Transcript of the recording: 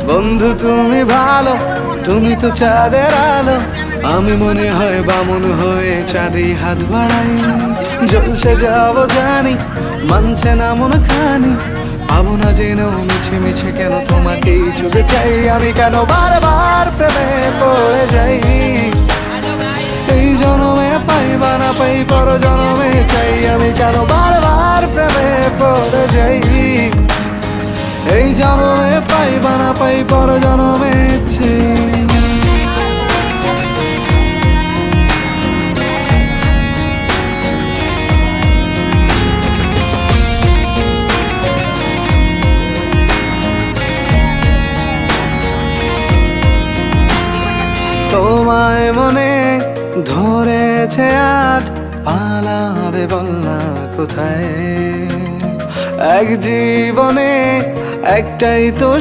বন্ধু তুমি ভালো, তুমি তো চাঁদের আলো। আমি মনে হয় বামন হয়ে চাঁদে হাত বাড়াই। জলসে যাবো জানি, মানছে না মন খানি। পাবো না জেনেও মিছে মিছে কেন তোমাকেই ছুঁতে চাই। আমি কেন বারবার প্রেমে পড়ে যাই। এই জনমে পাই বা না পাই, পর জনমে চাই। আমি কেন বারবার প্রেমে পড়ে যাই। এই জনমে পাই বা না পাই, পর জনমে চাই। তোমায় মনে ধরেছে আজ, পালাবে বল না কোথায়। এক জীবনে একটাই তো